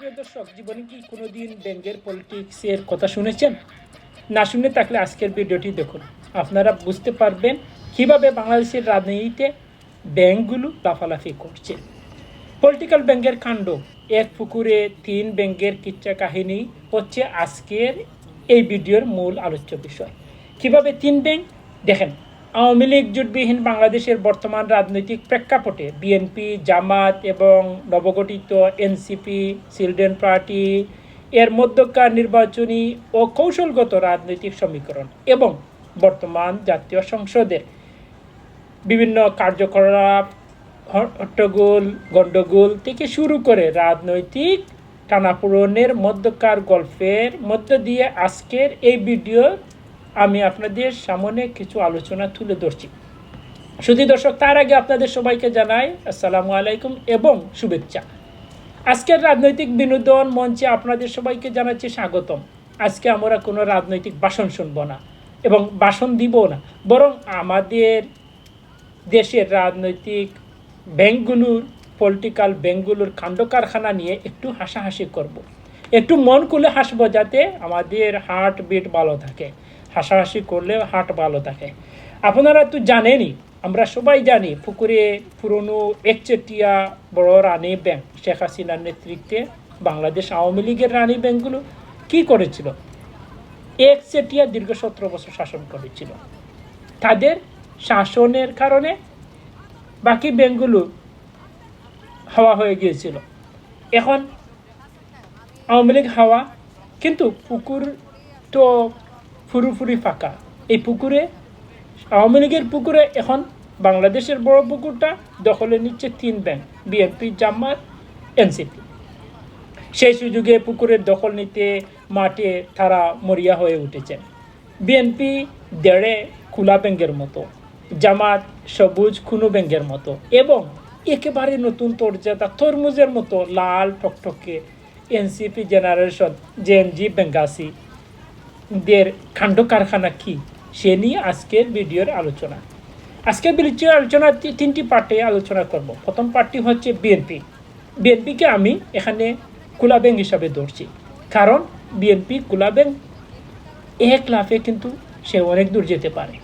সুপ্রিয় দর্শক, জীবনে কি কোনোদিন ব্যাংকের পলিটিক্সের কথা শুনেছেন? না শুনে থাকলে আজকের ভিডিওটি দেখুন। আপনারা বুঝতে পারবেন কিভাবে বাংলাদেশের রাজনীতিতে ব্যাংকগুলো লাফালাফি করছে। পলিটিক্যাল ব্যাংকের কাণ্ড, এক পুকুরে তিন ব্যাংকের কিচ্ছা কাহিনী হচ্ছে আজকের এই ভিডিওর মূল আলোচ্য বিষয়। কিভাবে তিন ব্যাংক? দেখেন, আওয়ামী লীগ জোটবিহীন বাংলাদেশের বর্তমান রাজনৈতিক প্রেক্ষাপটে বিএনপি, জামাত এবং নবগঠিত এনসিপি, চিলড্রেন পার্টি এর মধ্যকার নির্বাচনী ও কৌশলগত রাজনৈতিক সমীকরণ এবং বর্তমান জাতীয় সংসদের বিভিন্ন কার্যকলাপ, হট্টগোল, গণ্ডগোল থেকে শুরু করে রাজনৈতিক টানাপোড়েনের মধ্যকার গল্পের মধ্য দিয়ে আজকের এই ভিডিও আমি আপনাদের সামনে কিছু আলোচনা তুলে ধরছি। শুধু দর্শক, তার আগে আপনাদের সবাইকে জানাই আসসালামু আলাইকুম এবং শুভেচ্ছা। আজকের রাজনৈতিক বিনোদন মঞ্চে আপনাদের সবাইকে জানাচ্ছি স্বাগতম। আজকে আমরা কোনো রাজনৈতিক ভাষণ শুনব না এবং ভাষণ দিব না, বরং আমাদের দেশের রাজনৈতিক ব্যাংকগুলোর, পলিটিক্যাল ব্যাংকগুলোর কাণ্ড কারখানা নিয়ে একটু হাসাহাসি করব, একটু মন খুলে হাসবো, যাতে আমাদের হার্ট বিট ভালো থাকে। হাসাহাসি করলে হার্ট ভালো থাকে। আপনারা তো জানেনই, আমরা সবাই জানি, পুকুরে পুরনো একচেটিয়া বড় রানী ব্যাংক শেখ হাসিনার নেতৃত্বে বাংলাদেশ আওয়ামী লীগের রানী ব্যাংকগুলো কী করেছিল? একচেটিয়া দীর্ঘ 17 বছর শাসন করেছিল। তাদের শাসনের কারণে বাকি ব্যাংকগুলো হাওয়া হয়ে গিয়েছিল। এখন আওয়ামী লীগ হাওয়া, কিন্তু পুকুর তো পুরোপুরি ফাঁকা। এই পুকুরে, আওয়ামী লীগের পুকুরে এখন বাংলাদেশের বড় পুকুরটা দখলে নিচ্ছে তিন ব্যাংক, বিএনপি, জামাত, এনসিপি। সেই সুযোগে পুকুরের দখল নিতে মাঠে তারা মরিয়া হয়ে উঠেছেন। বিএনপি দেড়ে খোলা ব্যাংকের মতো, জামাত সবুজ খুনো ব্যাংকের মতো এবং একেবারে নতুন তরজাদা তরমুজের মতো লাল টকটকে এনসিপি জেনারেশন জেএনজি ব্যাঙ্গাসি দের কাণ্ড কারখানা কি, সে নিয়ে আজকের ভিডিওর আলোচনা। আজকের ভিডিওর আলোচনা তিনটি পার্টে আলোচনা করব। প্রথম পার্টটি হচ্ছে বিএনপিকে আমি এখানে খোলা ব্যাংক হিসাবে ধরছি, কারণ বিএনপি খোলা ব্যাংক এক লাফে কিন্তু সে অনেক দূর যেতে পারে।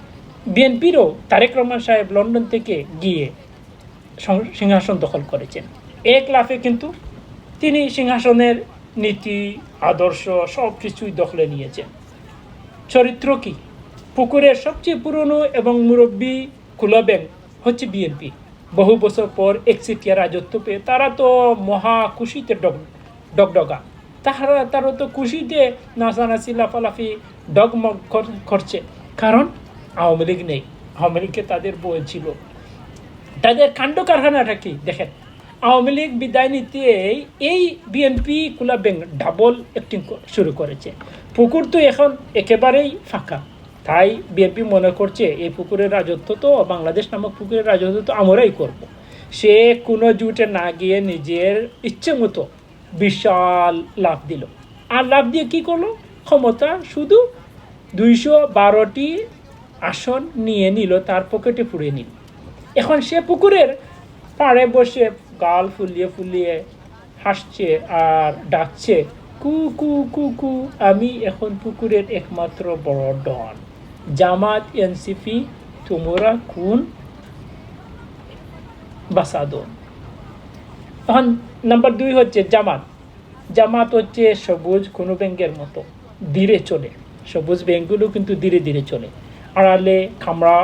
বিএনপিরও তারেক রহমান সাহেব লন্ডন থেকে গিয়ে সিংহাসন দখল করেছেন। এক লাফে কিন্তু তিনি সিংহাসনের নীতি, আদর্শ সব কিছুই দখলে নিয়েছেন। চরিত্র কি? পুকুরের সবচেয়ে পুরনো এবং মুরব্বী খোলা ব্যাংক হচ্ছে বিএনপি। বহু বছর পর একচেটিয়া রাজত্ব পেয়ে তারা তো মহা খুশিতে ডগডগা। তারা তো খুশিতে নাচানাচি, লাফালাফি, ডগমগ করছে, কারণ আওয়ামী লীগ নেই। আওয়ামী লীগকে তাদের বই ছিল। তাদের কাণ্ড কারখানাটা কি দেখেন, আওয়ামী লীগ বিদায় নিতে এই বিএনপি খোলা ব্যাংক ডাবল অ্যাক্টিং শুরু করেছে। পুকুর তো এখন একেবারেই ফাঁকা, তাই বিএনপি মনে করছে এই পুকুরের রাজত্ব তো, বাংলাদেশ নামক পুকুরের রাজত্ব তো আমরাই করব। সে কোনো জুটে না গিয়ে নিজের ইচ্ছে মতো বিশাল লাভ দিল। আর লাভ দিয়ে কি করলো? ক্ষমতা শুধু 212টি আসন নিয়ে নিল, তার পকেটে পুড়ে নিল। এখন সে পুকুরের পাড়ে বসে গাল ফুলিয়ে ফুলিয়ে হাসছে আর ডাকছে, কু কু কু কু, আমি এখন পুকুরের একমাত্র বড় ডন। জামাত, এনসিপি, তোমরা কোন বাসাদন? এখন নাম্বার 2 হচ্ছে জামাত হচ্ছে সবুজ কোনো ব্যাংকের মতো, ধীরে চলে। সবুজ ব্যাংকগুলো কিন্তু ধীরে ধীরে চলে, আড়ালে খামড়া।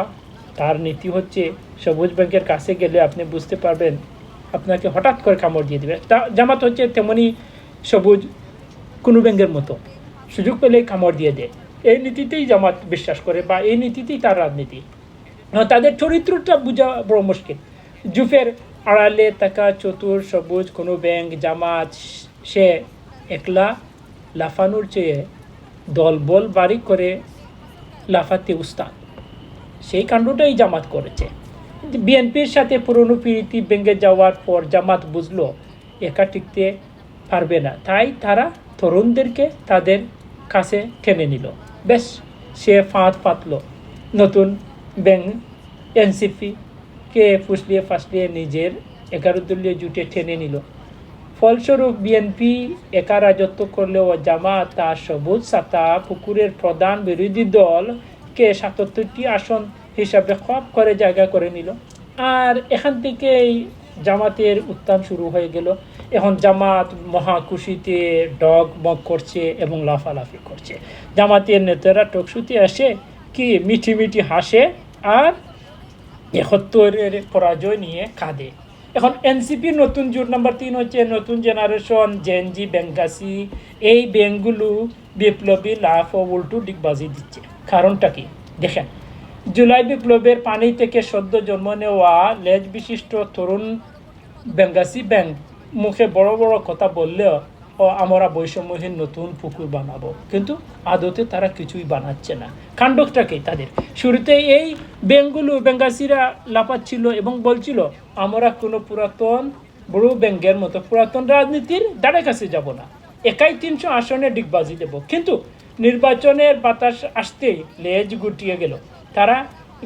তার নীতি হচ্ছে সবুজ ব্যাংকের কাছে গেলে আপনি বুঝতে পারবেন, আপনাকে হঠাৎ করে কামড় দিয়ে দেবে। জামাত হচ্ছে তেমনি সবুজ কোনো ব্যাংকের মতো, সুযোগ পেলেই কামড় দিয়ে দেয়। এই নীতিতেই জামাত বিশ্বাস করে, বা এই নীতিতেই তার রাজনীতি। তাদের চরিত্রটা বোঝা বড় মুশকিল। জুফের আড়ালে থাকা চতুর সবুজ কোনো ব্যাংক জামাত, সে একলা লাফানোর চেয়ে দলবল বাড়ি করে লাফাতে উস্তাদ। সেই কাণ্ডটাই জামাত করেছে। বিএনপির সাথে পুরনো প্রীতি ভেঙে যাওয়ার পর জামাত বুঝলো একা টিকতে পারবে না, তাই তারা তরুণদেরকে তাদের কাছে টেনে নিল। বেশ, সে ফাঁদ পাতল। নতুন ব্যাংক এনসিপিকে ফুসলিয়ে ফাসলিয়ে নিজের 11 দলীয় জুটে টেনে নিল। ফলস্বরূপ বিএনপি একা রাজত্ব করলেও জামাত তার সবুজ ছাতা পুকুরের প্রধান বিরোধী দলকে ৭৭টি আসন হিসাবে খপ করে জায়গা করে নিল। আর এখান থেকেই জামাতের উত্থান শুরু হয়ে গেল। এখন জামাত মহাকুশিতে ডগমগ করছে এবং লাফালাফি করছে। জামাতের নেতারা টকশুতে আসে কি মিঠি মিঠি হাসে আর ৭১-এর পরাজয় নিয়ে কাঁদে। এখন এনসিপির নতুন জোট নাম্বার ৩ হচ্ছে নতুন জেনারেশন জেনজি ব্যাংকাসি। এই ব্যাংকগুলো বিপ্লবী লাভ ও উল্টো ডিগবাজি দিচ্ছে। কারণটা কি দেখেন, জুলাই বিপ্লবের পানি থেকে সদ্য জন্ম নেওয়া লেজ বিশিষ্ট তরুণ ব্যাংকাসি ব্যাংক মুখে বড় বড় কথা বললেও আমরা বৈষম্যহীন নতুন পুকুর বানাবো, কিন্তু আদতে তারা কিছুই বানাচ্ছে না। কাণ্ডটা কি তাদের? শুরুতে এই ব্যাংকগুলো ব্যাংকাসিরা লাফাচ্ছিল এবং বলছিল আমরা কোনো পুরাতন বড় ব্যাংকের মতো পুরাতন রাজনীতির দ্বারে কাছে যাব না, একাই ৩০০ আসনে ডিগবাজি দেব। কিন্তু নির্বাচনের বাতাস আসতেই লেজ গুটিয়ে গেল। তারা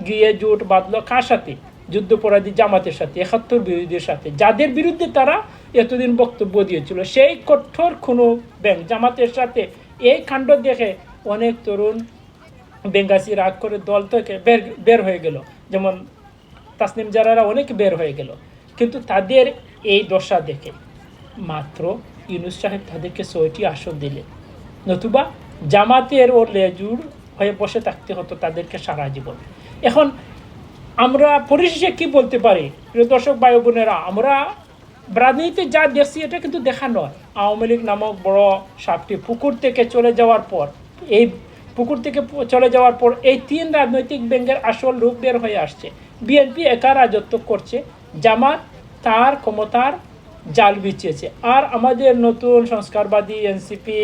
গিয়ে জোট বাঁধল কার সাথে? যুদ্ধপরাধী জামাতের সাথে, ৭১ বিরোধীদের সাথে, যাদের বিরুদ্ধে তারা এতদিন বক্তব্য দিয়েছিল। সেই কঠোর কোনো ব্যাংক জামাতের সাথে এই কাণ্ড দেখে অনেক তরুণ বেঙ্গাসি রাগ করে দল থেকে বের হয়ে গেল, যেমন তাসনিম জারারা অনেক বের হয়ে গেল। কিন্তু তাদের এই দশা দেখে মাত্র ইউনূস সাহেব তাদেরকে ৬টি আসন দিলেন, নতুবা জামাতের ও লেজুর হয়ে বসে থাকতে হতো তাদেরকে সারা জীবন। এখন আমরা পরিশেষে কি বলতে পারি প্রিয় দর্শক ভাই বোনেরা, আমরা রাজনীতিতে যা দেখছি এটা কিন্তু দেখা নয়। আওয়ামী লীগ নামক বড় সাপটি পুকুর থেকে চলে যাওয়ার পর এই ৩ রাজনৈতিক ব্যাংকের আসল রূপ বের হয়ে আসছে। বিএনপি একা রাজত্ব করছে, জামাত তার ক্ষমতার জাল বিছিয়েছে, আর আমাদের নতুন সংস্কারবাদী এনসিপি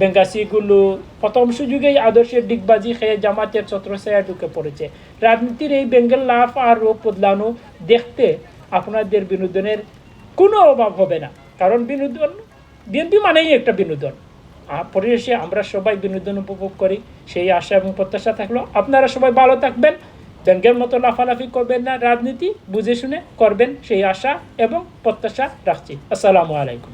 বেঙ্গাসিগুলো প্রথম সুযোগেই আদর্শের ডিগবাজি খেয়ে জামাতের ছত্রছায়া ঢুকে পড়েছে। রাজনীতির এই বেঙ্গল লাভ আর রূপ বদলানো দেখতে আপনাদের বিনোদনের কোনো অভাব হবে না, কারণ বিনোদন বিএনপি মানেই একটা বিনোদন। আর পরিশেষে আমরা সবাই বিনোদন উপভোগ করি, সেই আশা এবং প্রত্যাশা থাকলো। আপনারা সবাই ভালো থাকবেন, ব্যাংকের মতো লাফালাফি করবেন না, রাজনীতি বুঝে শুনে করবেন সেই আশা এবং প্রত্যাশা রাখছি। আসসালামু আলাইকুম।